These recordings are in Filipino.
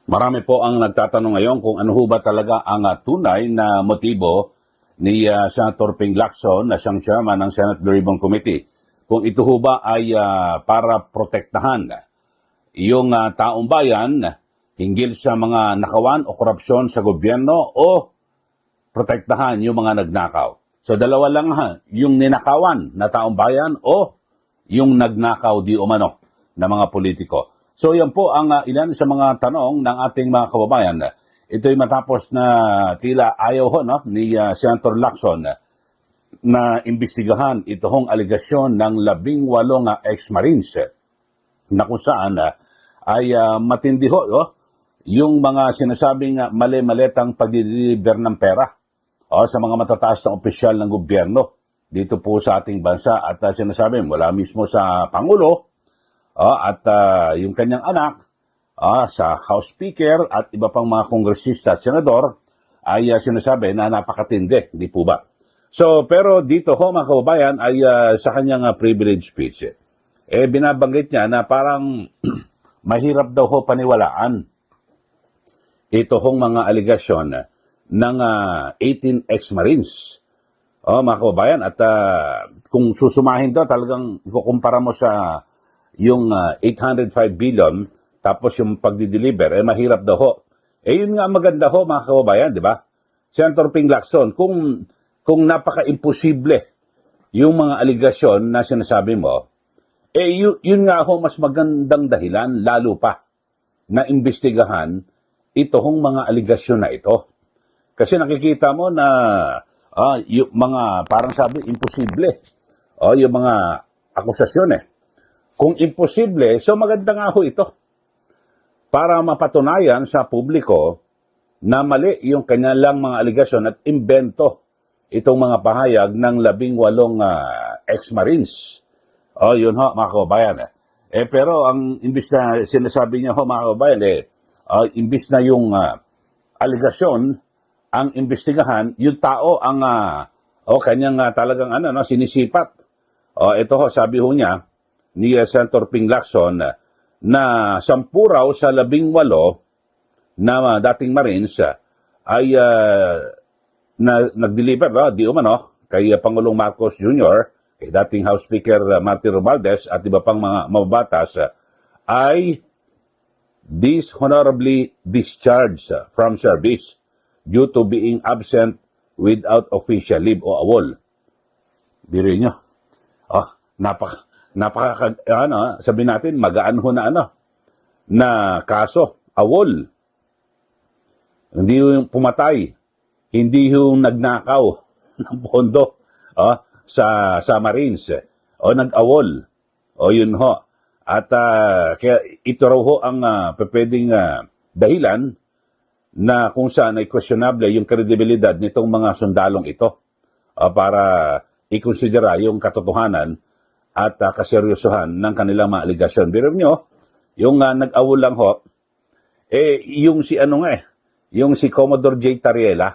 Marami po ang nagtatanong ngayon kung ano ho ba talaga ang tunay na motibo ni Senator Ping Lacson na siyang chairman ng Senate Blue Ribbon Committee. Kung ito ho ba ay para protektahan yung taong bayan hinggil sa mga nakawan o korupsyon sa gobyerno o protektahan yung mga nagnakaw. So dalawa lang yung ninakawan na taong bayan o yung nagnakaw di umano na mga politiko. So yan po ang ilan sa mga tanong ng ating mga kababayan. Ito'y matapos na tila ayaw ho ni Senator Lacson na imbestigahan itong aligasyon ng 18 ex-Marines na kung saan ay matindi ho yung mga sinasabing mali-maletang pagdideliver ng pera sa mga matataas na opisyal ng gobyerno dito po sa ating bansa at sinasabi mula mismo sa Pangulo at yung kanyang anak sa House Speaker at iba pang mga kongresista at senador ay sinasabi na napakatindi, di po ba? So, pero dito ho mga kababayan ay sa kanyang privilege speech, binabanggit niya na parang mahirap daw ho paniwalaan ito hong mga aligasyon ng 18 ex-Marines. Mga kababayan, at kung susumahin daw talagang ikukumpara mo sa yung 805 billion, tapos yung pagdi-deliver, mahirap daw ho. Yun nga maganda ho, mga kababayan, di ba? Senator Ping Lacson, kung napaka-imposible yung mga aligasyon na sinasabi mo, yun nga ho, mas magandang dahilan, lalo pa, na imbestigahan itong mga aligasyon na ito. Kasi nakikita mo na yung mga, parang sabi, imposible. Yung mga akusasyon Kung imposible, so maganda nga ho ito para mapatunayan sa publiko na mali yung kanilang mga aligasyon at imbento itong mga pahayag ng 18 ex-Marines. Yun ho, mga kababayan. Pero ang imbis na sinasabi niya ho, mga kababayan, imbis na yung aligasyon, ang imbestigahan, yung tao ang kanyang talagang sinisipat. Ito ho, sabi ho niya, ni Senator Ping Lacson na 10 raw sa 18 na dating Marines ay nag-deliver di umano kay Pangulong Marcos Jr., kay dating House Speaker Martin Romualdez at iba pang mga mababatas ay dishonorably discharged from service due to being absent without official leave o AWOL. Biro nyo. Sabi natin, magaan ho na kaso, AWOL. Hindi yung pumatay, hindi yung nagnakaw ng pondo sa Marines, nag-AWOL. Yun ho. At kaya ito raw ho ang pwedeng dahilan na kung saan ay questionable yung kredibilidad nitong mga sundalong ito para ikonsidera yung katotohanan at kaseryosohan ng kanilang mga aligasyon. Pero nyo, yung nag-awol lang ho, yung si yung si Commodore J. Tariela,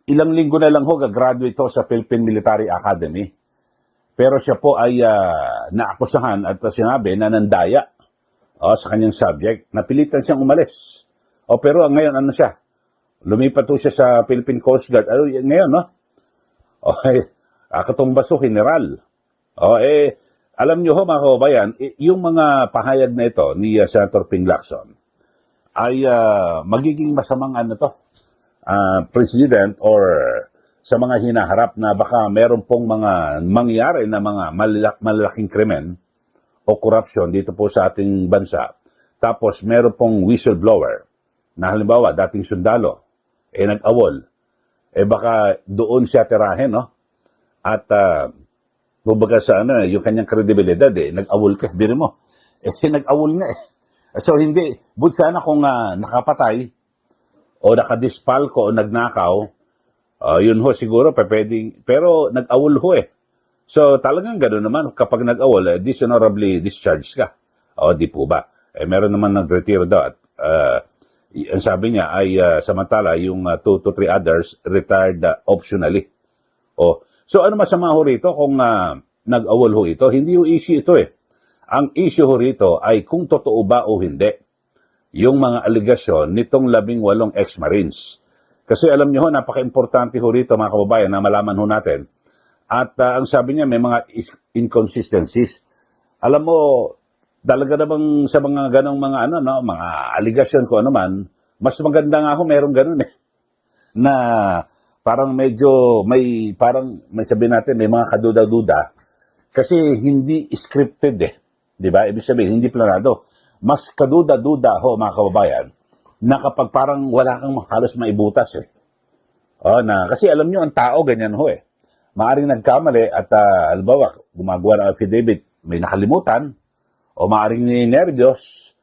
ilang linggo na lang ho, gagraduate ho sa Philippine Military Academy. Pero siya po ay naakusahan at sinabi na nandaya sa kanyang subject. Napilitan siyang umalis. Pero ngayon, siya? Lumipat ho siya sa Philippine Coast Guard. Ngayon, katumbaso general. Alam nyo ho mga kababayan, yung mga pahayag na ito ni Senator Ping Lacson ay magiging masamang president or sa mga hinaharap na baka meron pong mga mangyari na mga malalaking krimen o korupsyon dito po sa ating bansa. Tapos meron pong whistleblower na halimbawa dating sundalo nag-awol. Baka doon siya tirahin, At bubaga sa yung kanyang kredibilidad nag-awol ka, biro mo. Nag-awol nga So hindi, but sana kung nakapatay o nakadispalko o nagnakaw, yun ho siguro pwedeng, pero nag-awol ho So talagang gano'n naman kapag nag-awol, dishonorably discharged ka. Di po ba? Meron naman nag-retiro daw at ang sabi niya ay samantala yung 2 to 3 others retired optionally. So ano masama ho rito kung nag-awol ho ito? Hindi yung issue ito Ang issue ho rito ay kung totoo ba o hindi yung mga aligasyon nitong 18 ex-Marines. Kasi alam nyo ho, napaka-importante ho rito mga kababayan na malaman ho natin. At ang sabi niya, may mga inconsistencies. Alam mo, talaga namang sa mga ganong mga mga aligasyon ko mas maganda nga ho merong ganun na parang medyo may sabihin natin, may mga kaduda-duda kasi hindi scripted 'di ba? Ibig sabihin, hindi planado. Mas kaduda-duda ho mga kababayan na kapag parang wala kang halos maibutas kasi alam nyo, ang tao ganyan ho Maaring nagkamali at halimbawa, gumagawa ng affidavit, may nakalimutan, o maaring ninervyos,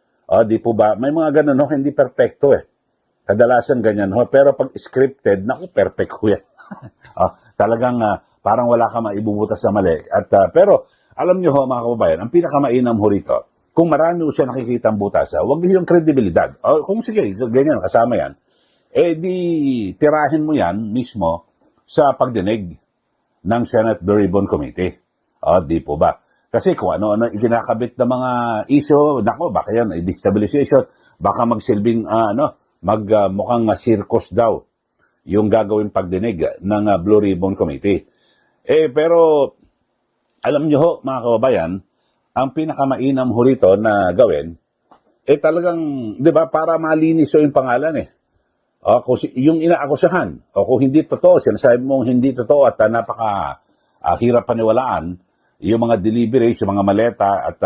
di po ba? May mga ganun ho, hindi perfecto Kadalasan ganyan ho. Pero pag scripted, naku, perfect ho yan. Talagang parang wala ka maibubutas sa mali. Pero alam nyo ho mga kababayan, ang pinakamainam ho rito, kung marami ho siya nakikita ang butas, huwag niyo yung kredibilidad. Kung sige, ganyan, kasama yan, di tirahin mo yan mismo sa pagdinig ng Senate Blue Ribbon Committee. Di po ba? Kasi kung ano-ano ikinakabit ng mga issue, nako, baka yan, destabilization, baka magsilbing, mukhang circus daw yung gagawin pagdinig ng Blue Ribbon Committee. Pero, alam nyo ho, mga kababayan, ang pinakamainam ho rito na gawin, talagang, di ba, para malinis yung pangalan kung yung inaakusahan, o kung hindi totoo, sinasabi mong hindi totoo at hirap paniwalaan, yung mga deliveries, yung mga maleta at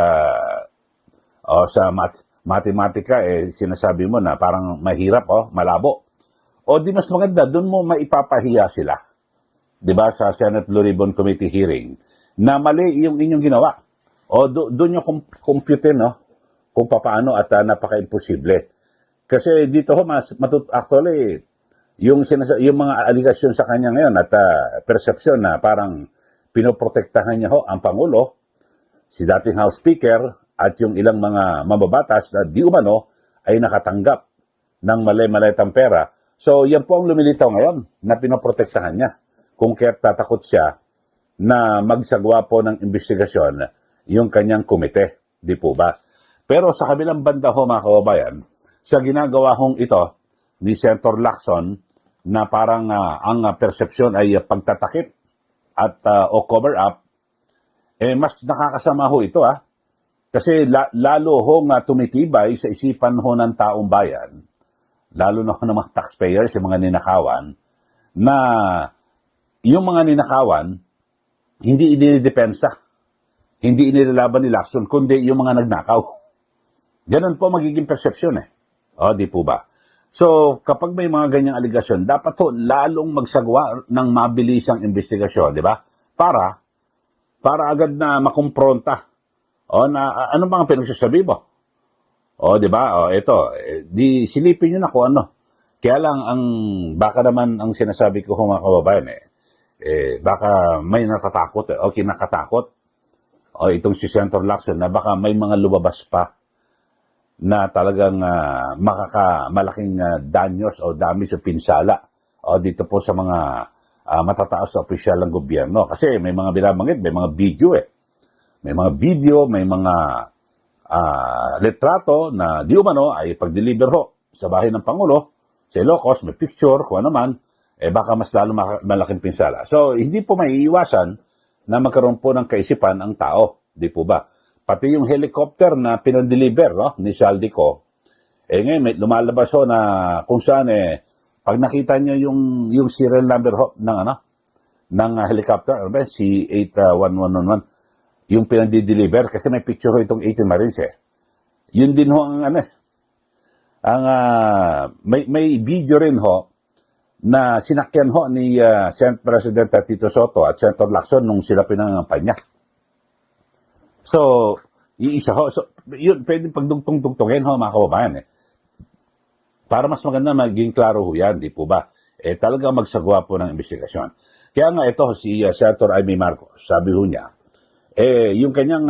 sa matematika, sinasabi mo na parang mahirap, malabo. O di mas maganda, doon mo maipapahiya sila. Di ba, sa Senate Blue Ribbon Committee hearing, na mali yung inyong ginawa. O doon nyo computein, kung paano at napaka-imposible. Kasi dito ho, actually, yung mga aligasyon sa kanya ngayon at perception na parang pinoprotektahan niya ho ang Pangulo, si dating House Speaker at yung ilang mga mababatas na di umano ay nakatanggap ng mali-maletang pera. So yan po ang lumilitaw ngayon na pinoprotektahan niya. Kung kaya't tatakot siya na magsagawa po ng investigasyon yung kanyang komite. Di po ba? Pero sa kabilang banda ho mga kababayan, sa ginagawa hong ito ni Senator Lacson na parang ang persepsyon ay pagtatakip at o cover up, mas nakakasama ho ito Kasi lalo hong tumitibay sa isipan ho ng taong bayan, lalo na ho ng mga taxpayers, yung mga ninakawan, na yung mga ninakawan, hindi inidepensa, hindi inilalaban ni Lacson, kundi yung mga nagnakaw. Ganun po magiging persepsyon di po ba? So, kapag may mga ganyang aligasyon, dapat to lalong magsagawa ng mabilisang investigasyon, di ba? Para agad na makumpronta. Ano bang pinagsasabi mo? Di ba? Ito, di silipin nyo na kung ano. Kaya lang, baka naman ang sinasabi ko mga kababayan, baka may natatakot, kinakatakot. Itong si Senator Lacson na baka may mga lumabas pa na talagang malaking danyos o damage o pinsala dito po sa mga matataas na opisyal ng gobyerno. Kasi may mga binabanggit, may mga video May mga video, may mga litrato na di umano ay pag-deliver ho sa bahay ng Pangulo, sa Ilocos, may picture, kung ano man, baka mas lalo malaking pinsala. So, hindi po maiiwasan na magkaroon po ng kaisipan ang tao. Di po ba? Pati yung helicopter na pinadeliver ni Saldico, ngayon may lumalabas na kung saan pag nakita niya yung serial number ng helicopter, C81111, yung pinadeliver kasi may picture ho itong 18 Marines Yun din ho may video rin ho na sinakyan ho ni Senate President Tito Soto at Senator Lacson nung sila pinangampanya. So, iisa ho. So, yun, pwede pagdugtong-dugtongin ho, mga kababayan Para mas maganda maging klaro ho yan, di po ba? Talagang magsagawa po ng investigasyon. Kaya nga ito, si Senator Amy Marcos, sabi ho niya, yung kanyang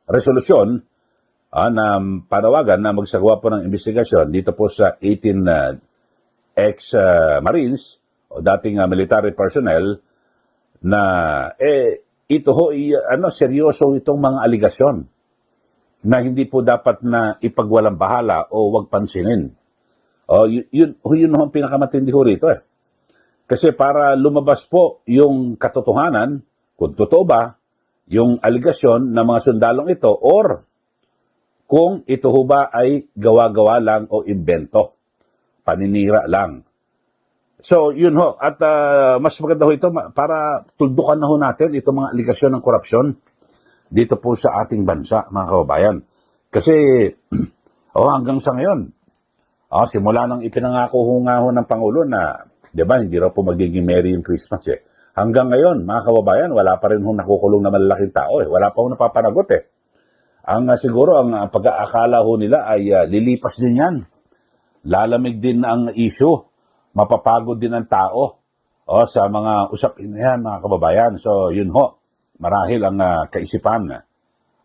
resolusyon na panawagan na magsagawa po ng investigasyon dito po sa 18 ex-Marines o dating military personnel na ito ho, seryoso itong mga aligasyon. na hindi po dapat na ipagwalang bahala o wag pansinin. Yun ang pinakamatindi ho rito eh. Kasi para lumabas po yung katotohanan, kung totoo ba, yung aligasyon ng mga sundalong ito or kung ito ho ba ay gawa-gawa lang o imbento, paninira lang. So, yun ho. At mas maganda ho ito para tuldukan na ho natin itong mga aligasyon ng korupsyon dito po sa ating bansa, mga kababayan. Kasi, hanggang sa ngayon, simula nang ipinangako ho nga ho ng Pangulo na, di ba, hindi raw po magiging merry yung Christmas eh. Hanggang ngayon, mga kababayan, wala pa rin ho nakukulong na malalaking tao eh. Wala pa ho napapanagot eh. Siguro, ang pag-aakala ho nila ay lilipas din yan. Lalamig din ang issue. Mapapagod din ang tao sa mga usapin na yan, mga kababayan. So, yun ho. Marahil ang kaisipan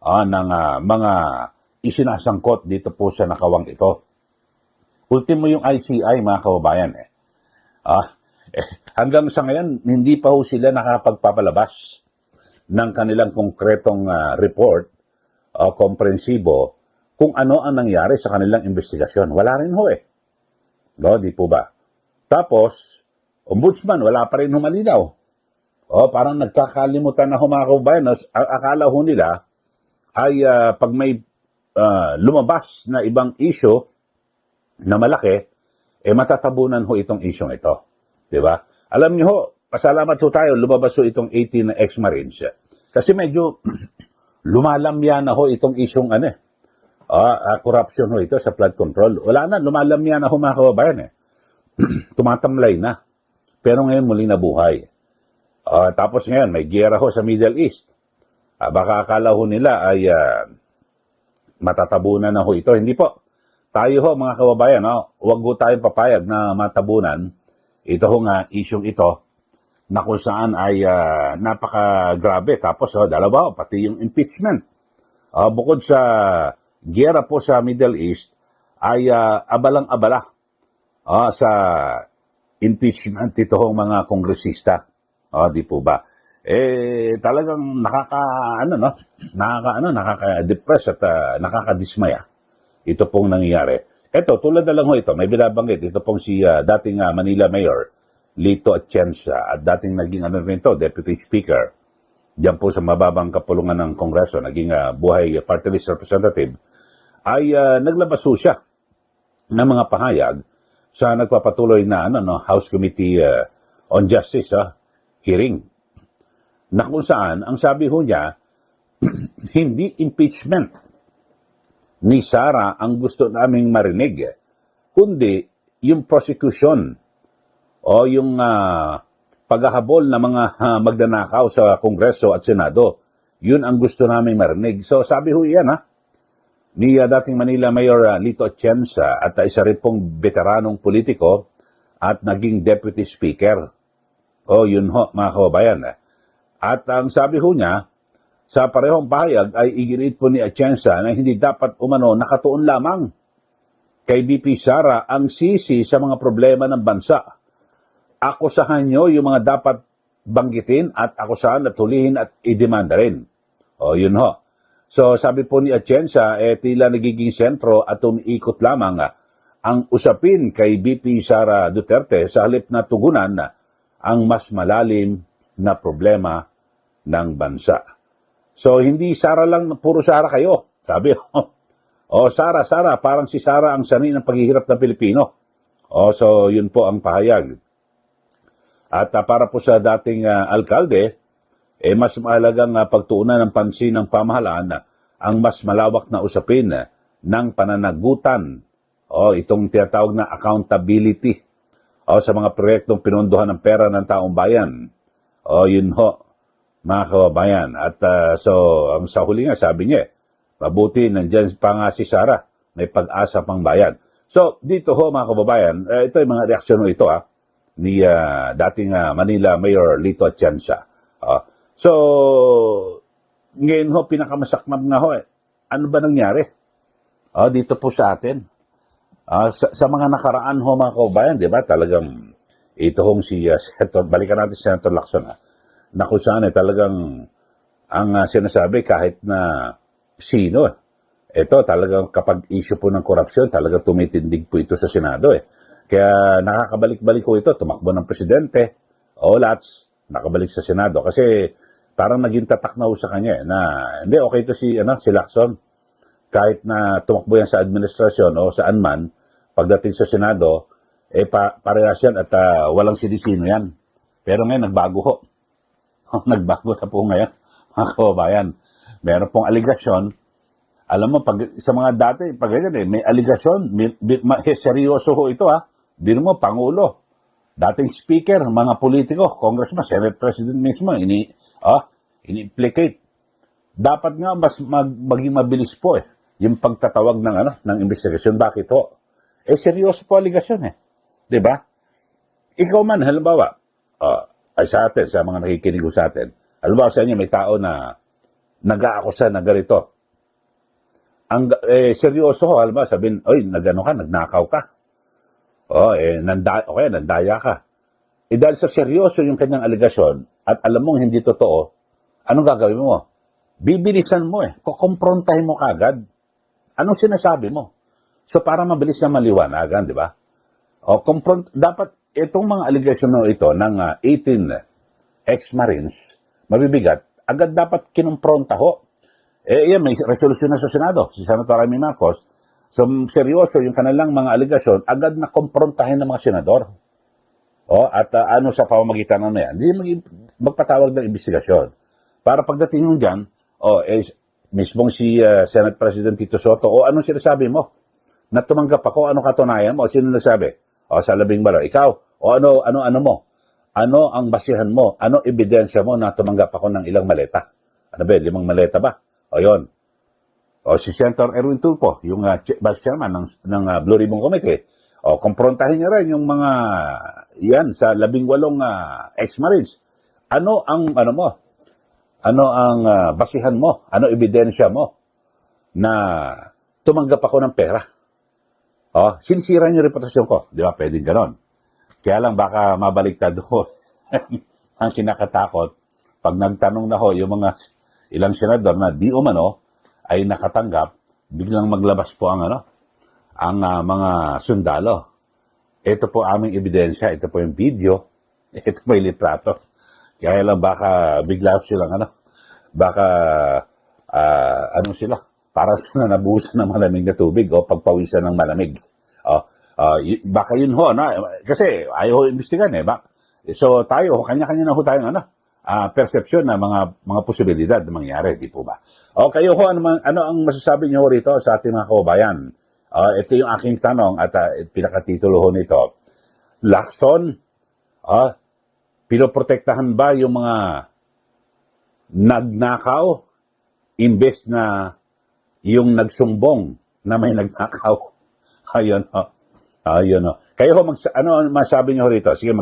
ng mga isinasangkot dito po sa nakawang ito. Ultimo yung ICI, mga kababayan. Hanggang sa ngayon, hindi pa ho sila nakapagpapalabas ng kanilang konkretong report o komprensibo kung ano ang nangyari sa kanilang investigasyon. Wala rin ho eh. Di po ba? Tapos, ombudsman, wala pa rin humalinaw. Parang nagkakalimutan na ho mga kababayan. Akala ho nila ay pag may lumabas na ibang issue na malaki, matatabunan ho itong issue ito. Diba? Alam niyo ho, pasalamat ho tayo, lumabas ho itong 18 na ex-Marines. Kasi medyo lumalamya na ho itong issue corruption ho ito sa flood control. Wala na, lumalamya na ho mga kababayan tumatamlay na. Pero ngayon muli nabuhay. Tapos ngayon, may giyera ho sa Middle East. Baka akala ho nila ay matatabunan na ho ito. Hindi po. Tayo ho, mga kababayan, huwag ho tayong papayag na matabunan. Ito ho nga, isyong ito, na kung saan ay napakagrabe. Tapos, dalawa, pati yung impeachment. Bukod sa giyera po sa Middle East, ay abalang-abala sa impeachment ito hong mga kongresista. Di po ba? Talagang nakaka-depress at nakakadismaya. Ito pong nangyayari. Ito, tulad na lang ho ito, may binabanggit. Ito pong si dating Manila Mayor, Lito Atienza, at dating naging Deputy Speaker, diyan po sa mababang kapulungan ng Kongreso, naging buhay party list representative, ay naglabas ho siya ng mga pahayag sa nagpapatuloy na House Committee on Justice hearing. Na kung saan, ang sabi ho niya, hindi impeachment ni Sara ang gusto naming marinig, kundi yung prosecution o yung paghahabol ng mga magnanakaw sa Kongreso at Senado. Yun ang gusto naming marinig. So sabi ho yan ni dating Manila Mayor Lito Atienza at isa rin pong veteranong politiko at naging Deputy Speaker. Yun ho, mga kababayan. At ang sabi ho niya, sa parehong pahayag ay iginiit po ni Atienza na hindi dapat nakatuon lamang kay BP Sara ang sisi sa mga problema ng bansa. Akusahan nyo yung mga dapat banggitin at akusahan at hulihin at idemanda rin. Yun ho. So sabi po ni Atienza, tila nagiging sentro at umiikot lamang ang usapin kay BP Sara Duterte sa halip na tugunan ang mas malalim na problema ng bansa. So hindi Sara lang, puro Sara kayo. Sabi, Sara, parang si Sara ang sanhi ng paghihirap ng Pilipino. So yun po ang pahayag. At para po sa dating alkalde, mas mahalagang pagtuunan ng pansin ng pamahalaan ang mas malawak na usapin ng pananagutan itong tinatawag na accountability sa mga proyektong pinondohan ng pera ng taong bayan. Yun ho, mga kababayan. At ang sa huli nga, sabi niya, mabuti nandyan pa nga si Sara, may pag-asa pang bayan. So dito ho, mga kababayan, ito yung mga reaksyon ito ni dating Manila Mayor Lito Atienza. So, ngayon ho, pinakamasakmab nga ho ano ba nangyari? Dito po sa atin. Sa mga nakaraan ho, mga kababayan, di ba, talagang ito hong si Senator, balikan natin si Senator Lacson, na kung saan talagang ang sinasabi kahit na sino, Ito talagang kapag issue po ng korupsyon, talaga tumitindig po ito sa Senado eh. Kaya nakakabalik-balik ko ito, tumakbo ng presidente, o lats, nakabalik sa Senado. Kasi parang naging tatak na ho sa kanya eh, na hindi, okay to si Lacson. Kahit na tumakbo yan sa administrasyon o saan man, pagdating sa Senado, parehas yan at walang sinisino yan. Pero ngayon, nagbago ho. Nagbago na po ngayon, mga kababayan. Meron pong aligasyon. Alam mo, pag, sa mga dati, pag ganyan may aligasyon, seryoso ho ito ha. Biro mo, Pangulo, dating speaker, mga politiko, congressman, Senate President mismo, ini-implicate. Dapat nga maging mabilis po yung pagtatawag ng investigasyon. Bakit ho? Seryoso po aligasyon eh. 'Di ba? Ikaw man, halimbawa, ay sa atin, sa mga nakikinig sa atin, halimbawa sa inyo, may tao na nag-aakusa na ganito. Seryoso ho, halimbawa, sabihin, oy, nagnakaw ka. Nandaya ka. Dahil sa seryoso yung kanyang aligasyon, at alam mong hindi totoo, anong gagawin mo? Bibilisan mo kukomprontahin mo kagad. Anong sinasabi mo? So, para mabilis na maliwanagan, di ba? Dapat, itong mga aligasyon na ito ng 18 ex-Marines, mabibigat, agad dapat kinumpronta ho. Yan, may resolusyon na sa Senado, si Senator Amy Marcos. So, seryoso yung kanilang mga aligasyon, agad na kumprontahin ng mga senador. Ano sa pamamagitan na yan? Hindi magpatawag ng investigasyon. Para pagdating nyo dyan, mismong si Senate President Tito Soto, anong sinasabi mo? Na tumanggap ako, anong katunayan mo? Sino nagsabi? Sa labing baro, ikaw? Ano mo? Ano ang basihan mo? Ano ebidensya mo na tumanggap ako ng ilang maleta? Ano ba, 5 maleta ba? Yun. Si Senator Erwin Tulfo, yung Vice Chairman ng Blue Ribbon Committee, komprontahin niya rin yung mga yan sa 18 ex-Marines. Ano ang basihan mo? Ano ebidensya mo na tumanggap ako ng pera? Sinisira niyo reputasyon ko. Di ba? Pwedeng ganon. Kaya lang baka mabaliktad ho. Ang kinakatakot, pag nagtanong na ho yung mga ilang senador na di umano ay nakatanggap, biglang maglabas po ang mga sundalo. Ito po aming ebidensya, ito po yung video, ito po yung litrato. Kaya lang baka bigla silang sila, para sila nabuhusan ng malamig na tubig o pagpawisan ng malamig. Baka yun ho, kasi ayaw ho imbestigan So tayo, kanya-kanya na ho tayong perception na mga posibilidad na mangyari, di po ba? Kayo ho, ano ang masasabi niyo rito sa ating mga kababayan? Ito yung aking tanong at pinakatitulo ho nito. Lacson, pinoprotektahan ba yung mga nagnakaw imbes na yung nagsumbong na may nagnakaw? Ayun ho. Kayo ho, ano masasabi niyo rito? Sige,